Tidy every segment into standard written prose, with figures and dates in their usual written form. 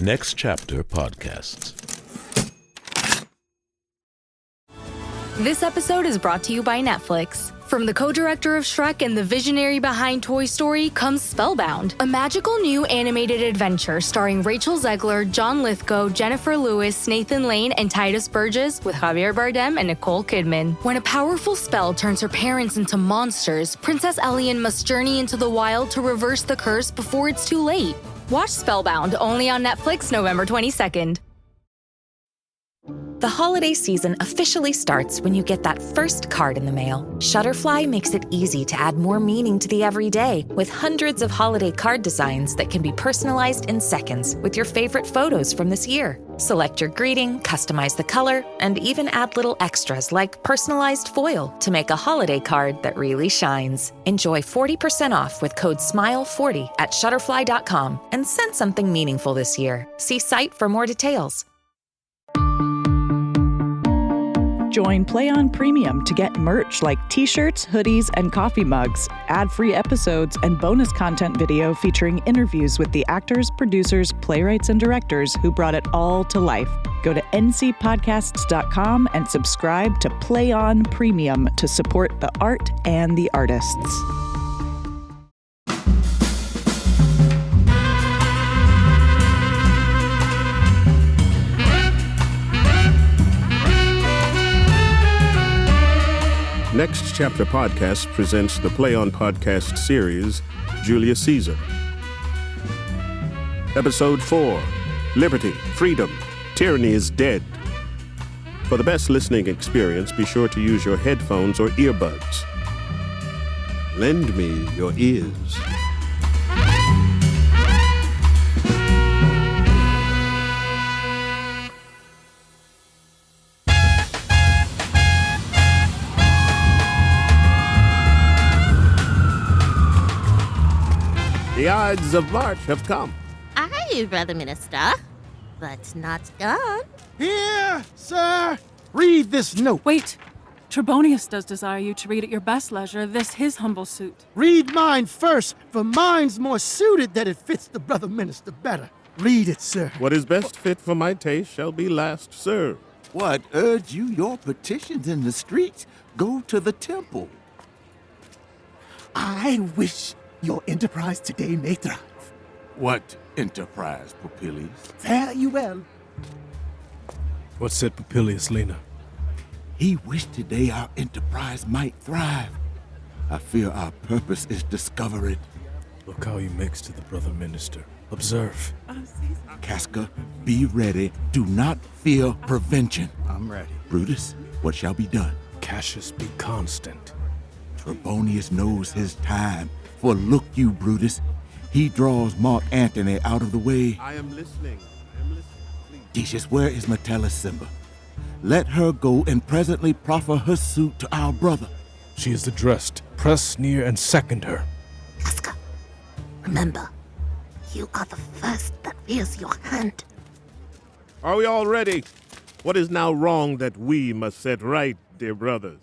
Next Chapter Podcasts. This episode is brought to you by Netflix. From the co-director of Shrek and the visionary behind Toy Story comes Spellbound, a magical new animated adventure starring Rachel Zegler, John Lithgow, Jennifer Lewis, Nathan Lane, and Titus Burgess with Javier Bardem and Nicole Kidman. When a powerful spell turns her parents into monsters, Princess Elian must journey into the wild to reverse the curse before it's too late. Watch Spellbound, only on Netflix November 22nd. The holiday season officially starts when you get that first card in the mail. Shutterfly makes it easy to add more meaning to the everyday with hundreds of holiday card designs that can be personalized in seconds with your favorite photos from this year. Select your greeting, customize the color, and even add little extras like personalized foil to make a holiday card that really shines. Enjoy 40% off with code SMILE40 at Shutterfly.com and send something meaningful this year. See site for more details. Join Play On Premium to get merch like t-shirts, hoodies, and coffee mugs, ad-free episodes, and bonus content video featuring interviews with the actors, producers, playwrights, and directors who brought it all to life. Go to ncpodcasts.com and subscribe to Play On Premium to support the art and the artists. Next Chapter Podcast presents the Play On Podcast series, Julius Caesar. Episode 4, Liberty, Freedom, Tyranny is Dead. For the best listening experience, be sure to use your headphones or earbuds. Lend me your ears. The Ides of March have come. Aye, Brother Minister, but not gone. Here, sir! Read this note. Wait. Trebonius does desire you to read at your best leisure this his humble suit. Read mine first, for mine's more suited that it fits the Brother Minister better. Read it, sir. What is best fit for my taste shall be last served. What urge you your petitions in the streets? Go to the temple. I wish your enterprise today may thrive. What enterprise, Popilius? Fare you well. What said Popilius, Lena? He wished today our enterprise might thrive. I fear our purpose is discovered. Look how he makes to the Brother Minister. Observe. Casca, be ready. Do not fear prevention. I'm ready. Brutus, what shall be done? Cassius, be constant. Trebonius knows his time. For look you, Brutus, he draws Mark Antony out of the way. I am listening. Please. Decius, where is Metellus Simba? Let her go and presently proffer her suit to our brother. She is addressed. Press near and second her. Casca, remember, you are the first that rears your hand. Are we all ready? What is now wrong that we must set right, dear brothers?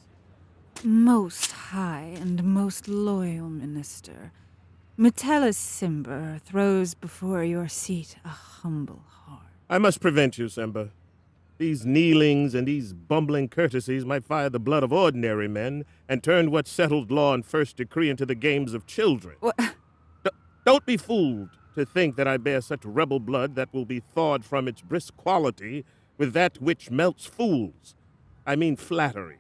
Most high and most loyal minister, Metellus Simba throws before your seat a humble heart. I must prevent you, Simba. These kneelings and these bumbling courtesies might fire the blood of ordinary men and turn what's settled law and first decree into the games of children. What? Don't be fooled to think that I bear such rebel blood that will be thawed from its brisk quality with that which melts fools. I mean flattery.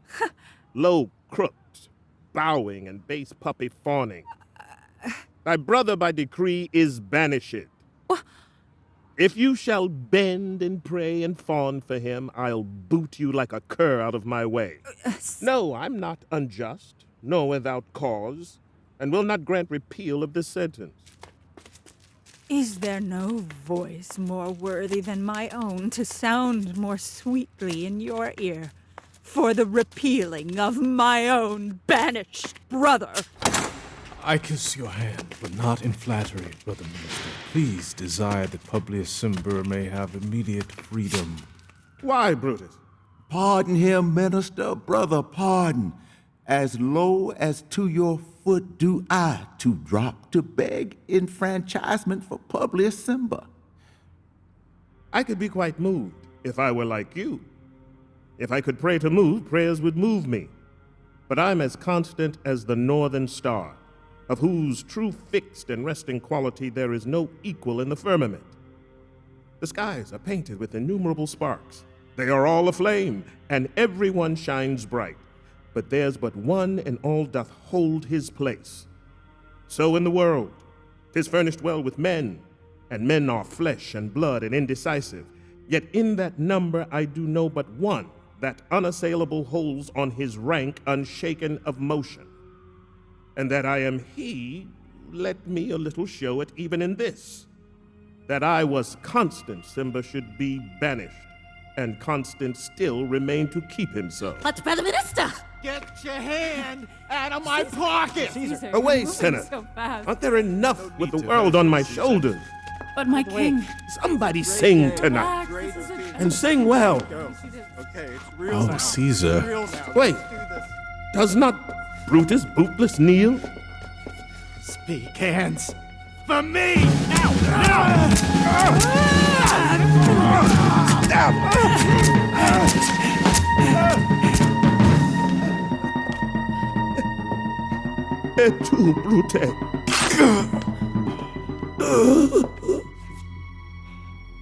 Low crooks, bowing and base puppy fawning. Thy brother by decree is banished. If you shall bend and pray and fawn for him, I'll boot you like a cur out of my way. No, I'm not unjust, nor without cause, and will not grant repeal of this sentence. Is there no voice more worthy than my own to sound more sweetly in your ear for the repealing of my own banished brother? I kiss your hand, but not in flattery, Brother Minister. Please desire that Publius Cimber may have immediate freedom. Why, Brutus? Pardon him, minister, brother, pardon. As low as to your foot do I to drop to beg enfranchisement for Publius Cimber. I could be quite moved if I were like you. If I could pray to move, prayers would move me. But I'm as constant as the northern star, of whose true fixed and resting quality there is no equal in the firmament. The skies are painted with innumerable sparks. They are all aflame, and every one shines bright. But there's but one, and all doth hold his place. So in the world, 'tis furnished well with men, and men are flesh and blood and indecisive. Yet in that number I do know but one, that unassailable holds on his rank unshaken of motion. And that I am he, let me a little show it even in this, that I was constant, Simba should be banished, and constant still remain to keep him so. But, Brother Minister! Get your hand out of my pocket! Caesar, Away, you're moving sinner! so fast. Aren't there enough with the world on my shoulders? But my king. Somebody sing tonight, Relax, this is a and sing well. Okay, it's real Oh, now. Caesar. Real now. Wait. Let's do this. Does not Brutus bootless kneel? Speak, hands. For me! Et tu, Brute?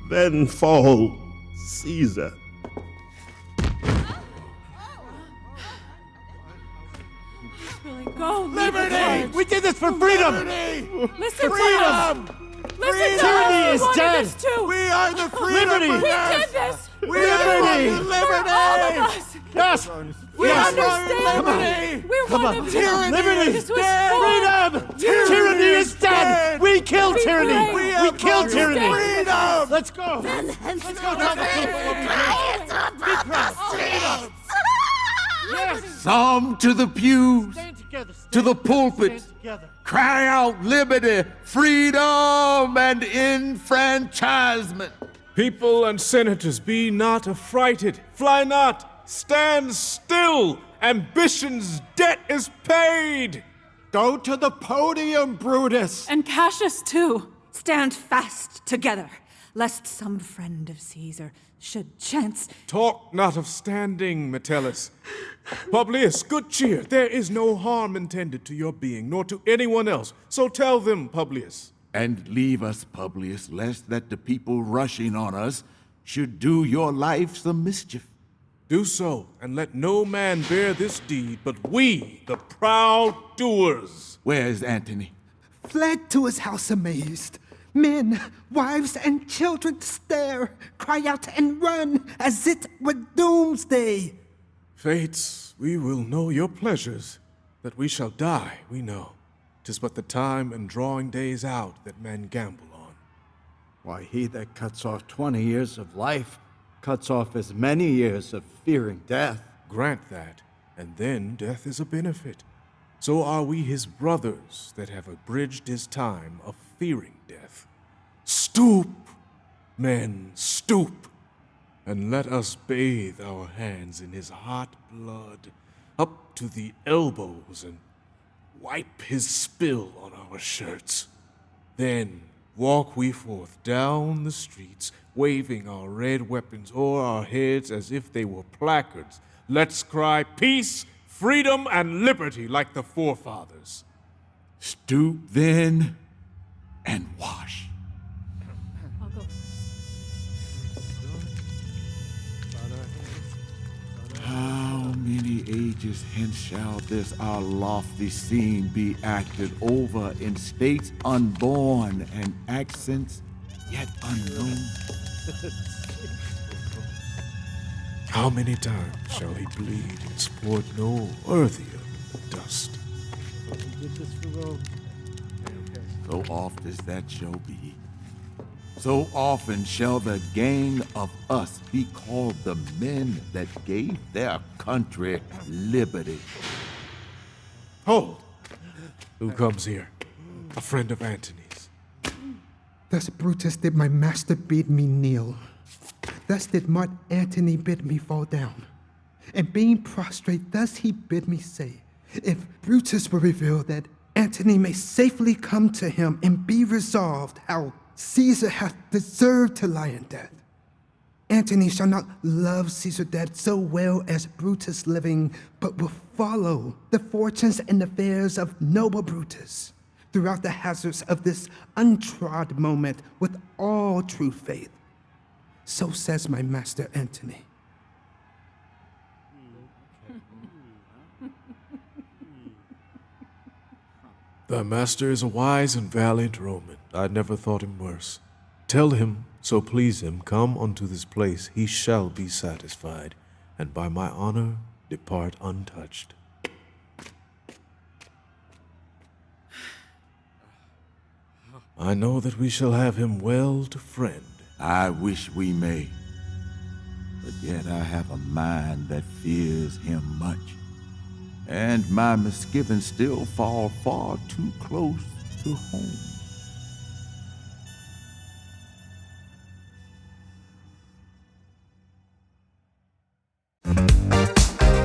Then fall, Caesar. Really go. Liberty! We did this for freedom! Liberty! Listen Freedom! to us. Listen to Tyranny us. is We wanted dead. this too. We are the freedom We bringers! did this. Liberty! For all of us. Yes! We Yes. understand. Liberty! We're one of you. Liberty! This was Freedom! Tyranny is dead! We killed We tyranny! pray. We killed tyranny! Freedom! Let's go! Let's go tell the people what we did! Be proud! Yes! Some to the pews, Stand together! to the pulpit. Stand together! Cry out liberty, freedom, and enfranchisement. People and senators, be not affrighted. Fly not. Stand still. Ambition's debt is paid. Go to the podium, Brutus! And Cassius too. Stand fast together, lest some friend of Caesar should chance. Talk not of standing, Metellus. Publius, good cheer. There is no harm intended to your being, nor to anyone else. So tell them, Publius. And leave us, Publius, lest that the people rushing on us should do your life some mischief. Do so, and let no man bear this deed, but we, the proud doers. Where is Antony? Fled to his house amazed. Men, wives, and children stare, cry out and run, as it were doomsday. Fates, we will know your pleasures. That we shall die, we know. 'Tis but the time and drawing days out that men gamble on. Why, he that cuts off 20 years of life cuts off as many years of fearing death. Grant that, and then death is a benefit. So are we his brothers that have abridged his time of fearing death. Stoop, men, stoop, and let us bathe our hands in his hot blood up to the elbows and wipe his spill on our shirts. Then walk we forth down the streets, waving our red weapons o'er our heads as if they were placards. Let's cry peace, freedom, and liberty like the forefathers. Stoop then and wash. I'll go. How many ages hence shall this our lofty scene be acted over in states unborn and accents yet unknown? How many times shall he bleed and sport no worthier dust? So oft as that shall be, so often shall the gang of us be called the men that gave their country liberty. Hold! Who comes here? A friend of Antony's. Thus Brutus did my master bid me kneel. Thus did Mark Antony bid me fall down. And being prostrate, thus he bid me say, if Brutus will reveal that Antony may safely come to him and be resolved how Caesar hath deserved to lie in death, Antony shall not love Caesar dead so well as Brutus living, but will follow the fortunes and affairs of noble Brutus throughout the hazards of this untrod moment with all true faith. So says my master Antony. Thy master is a wise and valiant Roman. I never thought him worse. Tell him, so please him, come unto this place, he shall be satisfied, and by my honor depart untouched. I know that we shall have him well to friend. I wish we may, but yet I have a mind that fears him much, and my misgivings still fall far too close to home.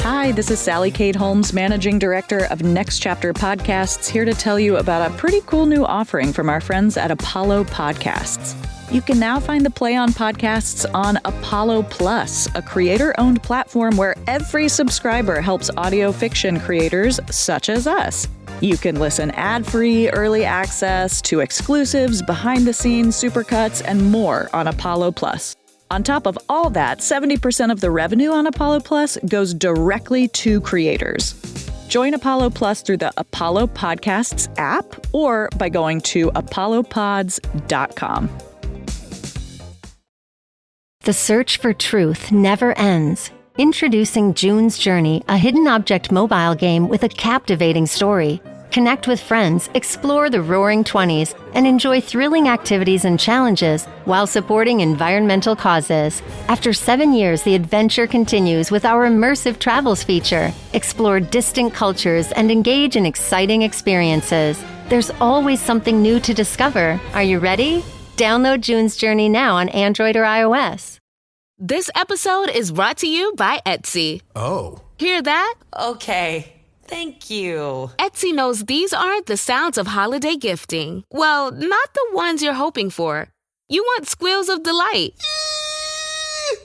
Hi, this is Sally Kate Holmes, Managing Director of Next Chapter Podcasts, here to tell you about a pretty cool new offering from our friends at Apollo Podcasts. You can now find the Play On podcasts on Apollo Plus, a creator-owned platform where every subscriber helps audio fiction creators such as us. You can listen ad-free, early access to exclusives, behind-the-scenes supercuts, and more on Apollo Plus. On top of all that, 70% of the revenue on Apollo Plus goes directly to creators. Join Apollo Plus through the Apollo Podcasts app or by going to apollopods.com. The search for truth never ends. Introducing June's Journey, a hidden object mobile game with a captivating story. Connect with friends, explore the Roaring '20s, and enjoy thrilling activities and challenges while supporting environmental causes. After 7 years, the adventure continues with our immersive travels feature. Explore distant cultures and engage in exciting experiences. There's always something new to discover. Are you ready? Download June's Journey now on Android or iOS. This episode is brought to you by Etsy. Oh. Hear that? Okay. Thank you. Etsy knows these aren't the sounds of holiday gifting. Well, not the ones you're hoping for. You want squeals of delight.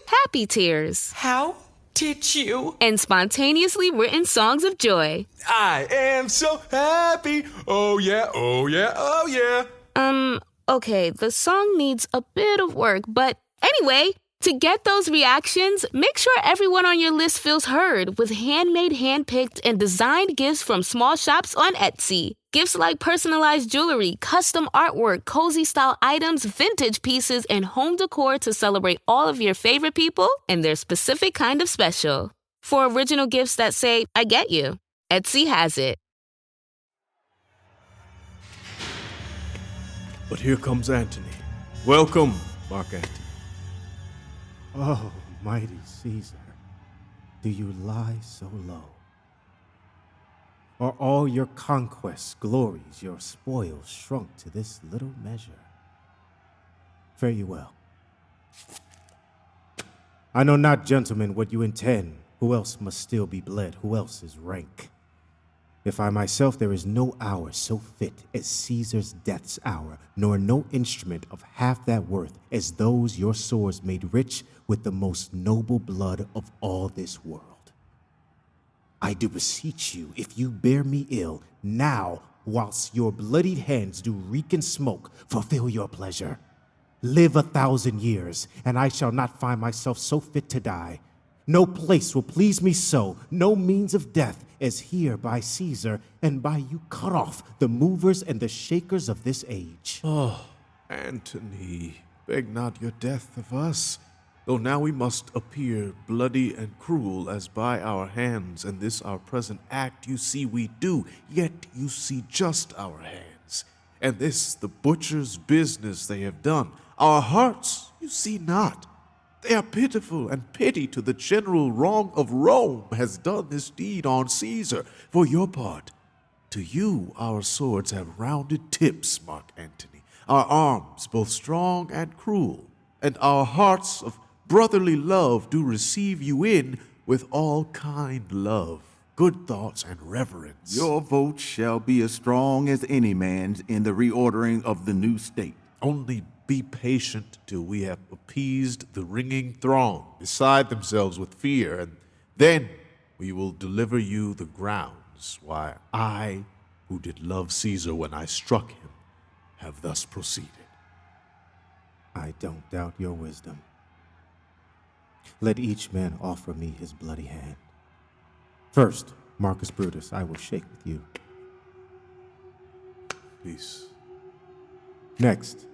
Happy tears. How did you? And spontaneously written songs of joy. I am so happy. Oh yeah, oh yeah, oh yeah. Okay, the song needs a bit of work, but anyway, to get those reactions, make sure everyone on your list feels heard with handmade, handpicked, and designed gifts from small shops on Etsy. Gifts like personalized jewelry, custom artwork, cozy style items, vintage pieces, and home decor to celebrate all of your favorite people and their specific kind of special. For original gifts that say, I get you, Etsy has it. But here comes Antony. Welcome, Mark Antony. Oh, mighty Caesar, do you lie so low? Are all your conquests, glories, your spoils shrunk to this little measure? Fare you well. I know not, gentlemen, what you intend. Who else must still be bled? Who else is rank? If I myself, there is no hour so fit as Caesar's death's hour, nor no instrument of half that worth as those your swords made rich with the most noble blood of all this world. I do beseech you, if you bear me ill, now, whilst your bloodied hands do reek and smoke, fulfill your pleasure. Live 1,000 years, and I shall not find myself so fit to die. No place will please me so, no means of death, as here by Caesar, and by you cut off the movers and the shakers of this age. Oh, Antony, beg not your death of us, though now we must appear bloody and cruel as by our hands, and this our present act you see we do, yet you see just our hands, and this the butcher's business they have done. Our hearts you see not. They are pitiful, and pity to the general wrong of Rome has done this deed on Caesar. For your part, to you our swords have rounded tips, Mark Antony, our arms both strong and cruel, and our hearts of brotherly love do receive you in with all kind love, good thoughts, and reverence. Your vote shall be as strong as any man's in the reordering of the new state. Only Be patient till we have appeased the ringing throng beside themselves with fear, and then we will deliver you the grounds why I, who did love Caesar when I struck him, have thus proceeded. I don't doubt your wisdom. Let each man offer me his bloody hand. First, Marcus Brutus, I will shake with you. Peace. Next,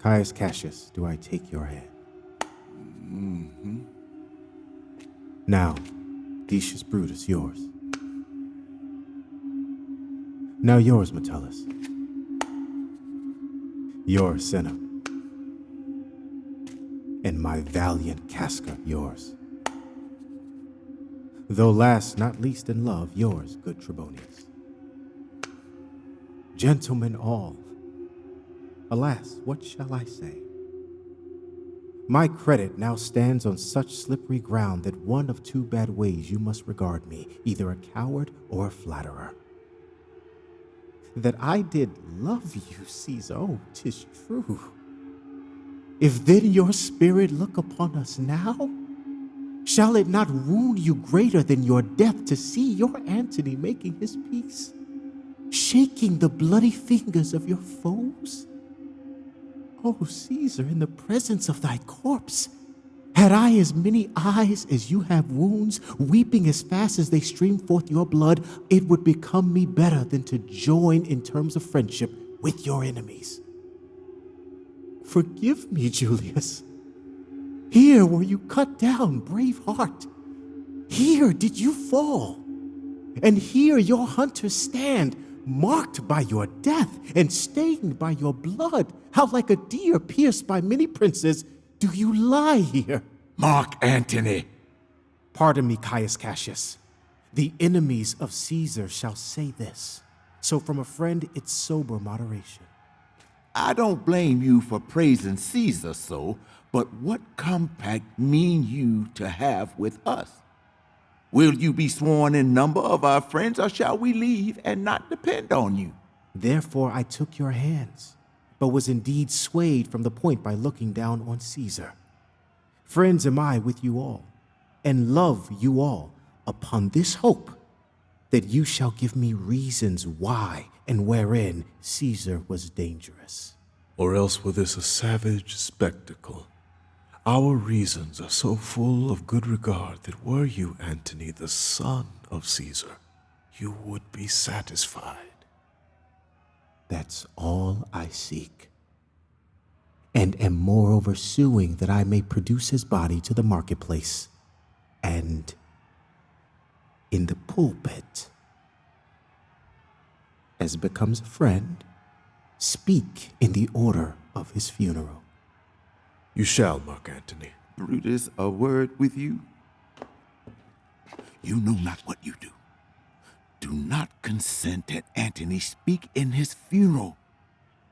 Caius Cassius, do I take your hand? Mm-hmm. Now, Decius Brutus, yours. Now yours, Metellus. Yours, Cinna. And my valiant Casca, yours. Though last, not least in love, yours, good Trebonius. Gentlemen all, alas, what shall I say? My credit now stands on such slippery ground that one of two bad ways you must regard me, either a coward or a flatterer. That I did love you, Caesar, oh, 'tis true. If then your spirit look upon us now, shall it not wound you greater than your death to see your Antony making his peace, shaking the bloody fingers of your foes? Oh, Caesar, in the presence of thy corpse, had I as many eyes as you have wounds, weeping as fast as they stream forth your blood, it would become me better than to join in terms of friendship with your enemies. Forgive me, Julius. Here were you cut down, brave heart. Here did you fall. And here your hunters stand, marked by your death and stained by your blood. How like a deer pierced by many princes do you lie here? Mark Antony. Pardon me, Caius Cassius. The enemies of Caesar shall say this. So from a friend, it's sober moderation. I don't blame you for praising Caesar so, but what compact mean you to have with us? Will you be sworn in number of our friends, or shall we leave and not depend on you? Therefore I took your hands, but was indeed swayed from the point by looking down on Caesar. Friends am I with you all, and love you all, upon this hope that you shall give me reasons why and wherein Caesar was dangerous. Or else were this a savage spectacle? Our reasons are so full of good regard that were you, Antony, the son of Caesar, you would be satisfied. That's all I seek, and am moreover suing that I may produce his body to the marketplace, and in the pulpit, as becomes a friend, speak in the order of his funeral. You shall, Mark Antony. Brutus, a word with you. You know not what you do. Do not consent that Antony speak in his funeral.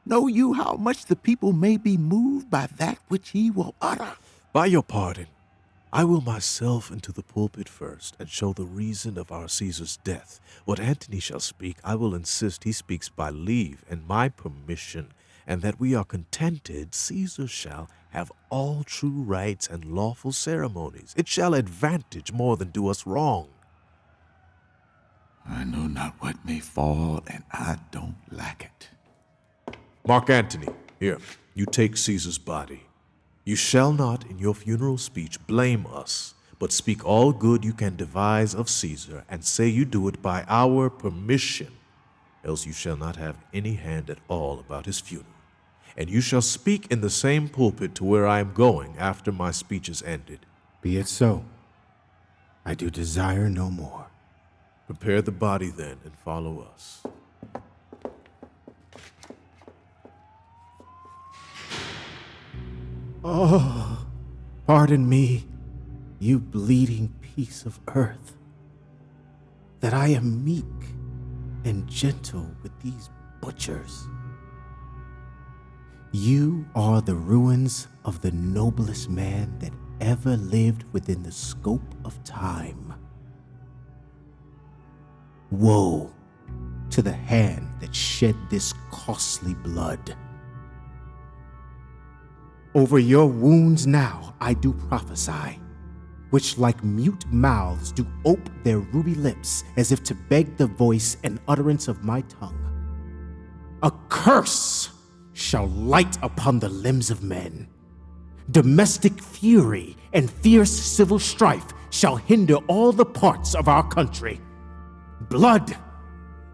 Know you how much the people may be moved by that which he will utter? By your pardon, I will myself into the pulpit first, and show the reason of our Caesar's death. What Antony shall speak, I will insist he speaks by leave and my permission, and that we are contented Caesar shall have all true rites and lawful ceremonies. It shall advantage more than do us wrong. I know not what may fall, and I don't lack it. Mark Antony, here, you take Caesar's body. You shall not, in your funeral speech, blame us, but speak all good you can devise of Caesar, and say you do it by our permission, else you shall not have any hand at all about his funeral. And you shall speak in the same pulpit to where I am going after my speech is ended. Be it so. I do desire no more. Prepare the body then, and follow us. Oh, pardon me, you bleeding piece of earth, that I am meek and gentle with these butchers. You are the ruins of the noblest man that ever lived within the scope of time. Woe to the hand that shed this costly blood. Over your wounds now I do prophesy, which like mute mouths do ope their ruby lips, as if to beg the voice and utterance of my tongue. A curse shall light upon the limbs of men. Domestic fury and fierce civil strife shall hinder all the parts of our country. Blood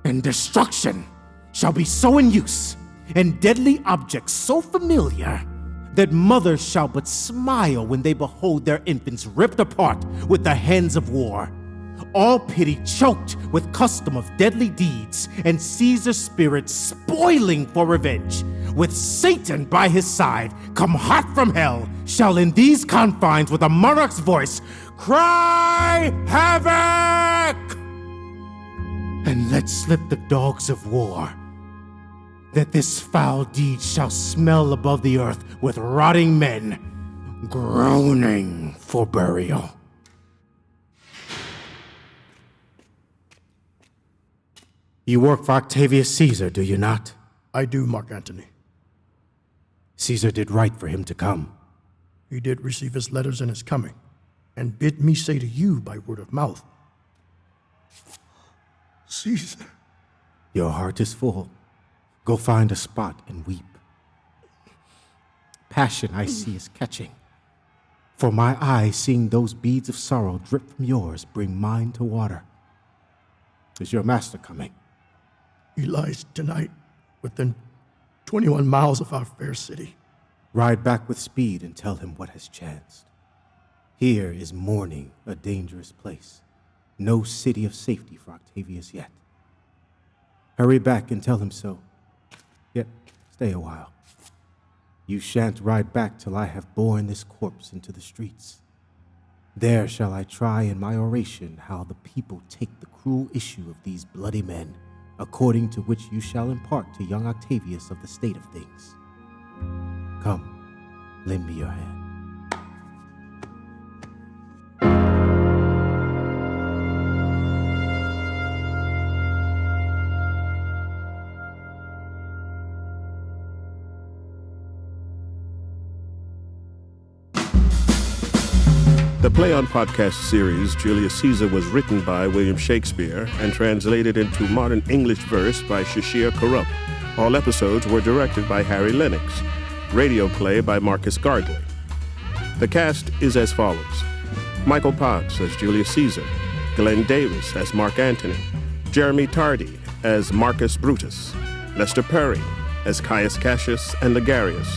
and destruction shall be so in use, and deadly objects so familiar, that mothers shall but smile when they behold their infants ripped apart with the hands of war. All pity choked with custom of deadly deeds, and Caesar's spirit spoiling for revenge, with Satan by his side, come hot from hell, shall in these confines with a monarch's voice cry havoc! And let slip the dogs of war, that this foul deed shall smell above the earth with rotting men groaning for burial. You work for Octavius Caesar, do you not? I do, Mark Antony. Caesar did right for him to come. He did receive his letters and is coming, and bid me say to you by word of mouth, Caesar. Your heart is full. Go find a spot and weep. Passion I see is catching. For my eyes, seeing those beads of sorrow drip from yours, bring mine to water. Is your master coming? He lies tonight within 21 miles of our fair city. Ride back with speed and tell him what has chanced. Here is mourning a dangerous place. No city of safety for Octavius yet. Hurry back and tell him so. Yet stay a while. You shan't ride back till I have borne this corpse into the streets. There shall I try in my oration how the people take the cruel issue of these bloody men, according to which you shall impart to young Octavius of the state of things. Come, lend me your hand. The Play On Podcast series, Julius Caesar, was written by William Shakespeare and translated into modern English verse by Shashir Karup. All episodes were directed by Harry Lennox. Radio play by Marcus Gardley. The cast is as follows: Michael Potts as Julius Caesar, Glenn Davis as Mark Antony, Jeremy Tardy as Marcus Brutus, Lester Perry as Caius Cassius and Ligarius,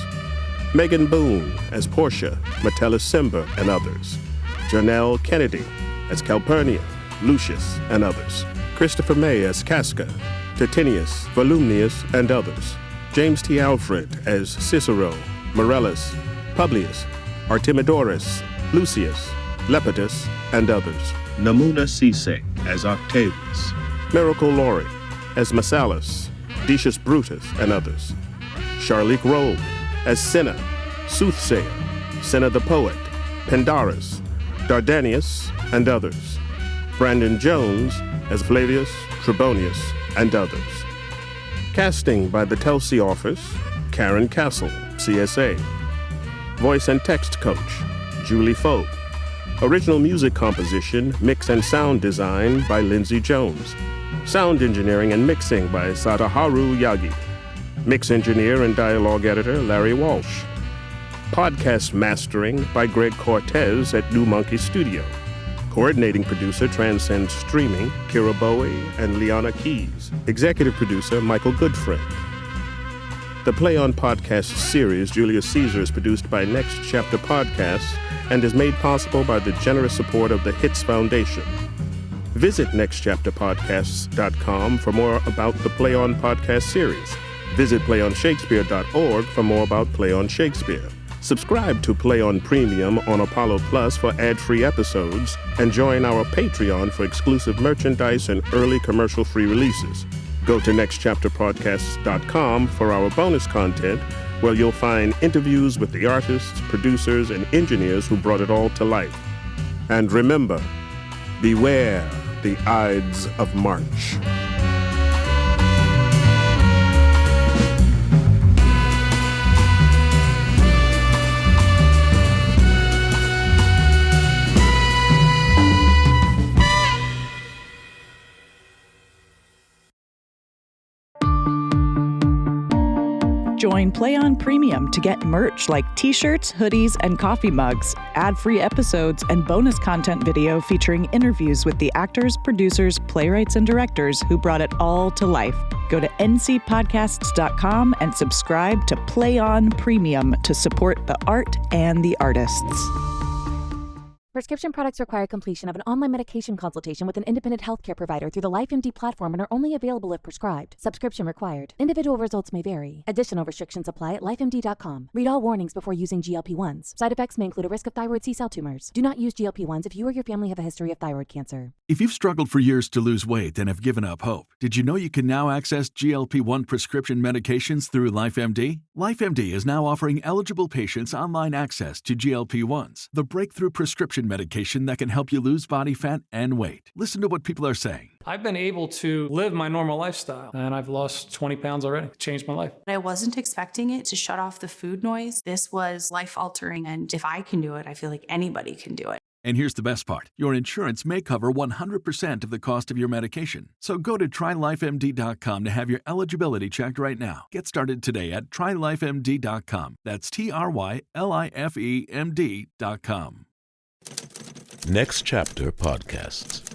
Megan Boone as Portia, Metellus Cimber, and others, Janelle Kennedy as Calpurnia, Lucius, and others, Christopher May as Casca, Titinius, Volumnius, and others, James T. Alfred as Cicero, Morellus, Publius, Artemidorus, Lucius, Lepidus, and others, Namuna Cisse as Octavius, Miracle Laurie as Massalis, Decius Brutus, and others, Charlique Rolle as Cinna, Soothsayer, Cinna the Poet, Pandarus, Dardanius, and others, Brandon Jones as Flavius, Trebonius, and others. Casting by the Telsey Office, Karen Castle, CSA. Voice and text coach, Julie Foe. Original music composition, mix and sound design by Lindsay Jones. Sound engineering and mixing by Sadaharu Yagi. Mix engineer and dialogue editor, Larry Walsh. Podcast mastering by Greg Cortez at New Monkey Studio. Coordinating producer, Transcend Streaming, Kira Bowie and Liana Keys. Executive producer, Michael Goodfriend. The Play On Podcast series, Julius Caesar, is produced by Next Chapter Podcasts and is made possible by the generous support of the Hits Foundation. Visit nextchapterpodcasts.com for more about the Play On Podcast series. Visit playonshakespeare.org for more about Play On Shakespeare. Subscribe to Play On Premium on Apollo Plus for ad-free episodes, and join our Patreon for exclusive merchandise and early commercial-free releases. Go to nextchapterpodcasts.com for our bonus content, where you'll find interviews with the artists, producers, and engineers who brought it all to life. And remember, beware the Ides of March. Join Play On Premium to get merch like t-shirts, hoodies, and coffee mugs, ad-free episodes, and bonus content video featuring interviews with the actors, producers, playwrights, and directors who brought it all to life. Go to ncpodcasts.com and subscribe to Play On Premium to support the art and the artists. Prescription products require completion of an online medication consultation with an independent healthcare provider through the LifeMD platform and are only available if prescribed. Subscription required. Individual results may vary. Additional restrictions apply at lifemd.com. Read all warnings before using GLP-1s. Side effects may include a risk of thyroid C-cell tumors. Do not use GLP-1s if you or your family have a history of thyroid cancer. If you've struggled for years to lose weight and have given up hope, did you know you can now access GLP-1 prescription medications through LifeMD? LifeMD is now offering eligible patients online access to GLP-1s, the breakthrough prescription medication that can help you lose body fat and weight. Listen to what people are saying. I've been able to live my normal lifestyle, and I've lost 20 pounds already. It changed my life. I wasn't expecting it to shut off the food noise. This was life-altering, and if I can do it, I feel like anybody can do it. And here's the best part. Your insurance may cover 100% of the cost of your medication. So go to trylifemd.com to have your eligibility checked right now. Get started today at trylifemd.com. That's TRYLIFEMD.com. Next Chapter Podcasts.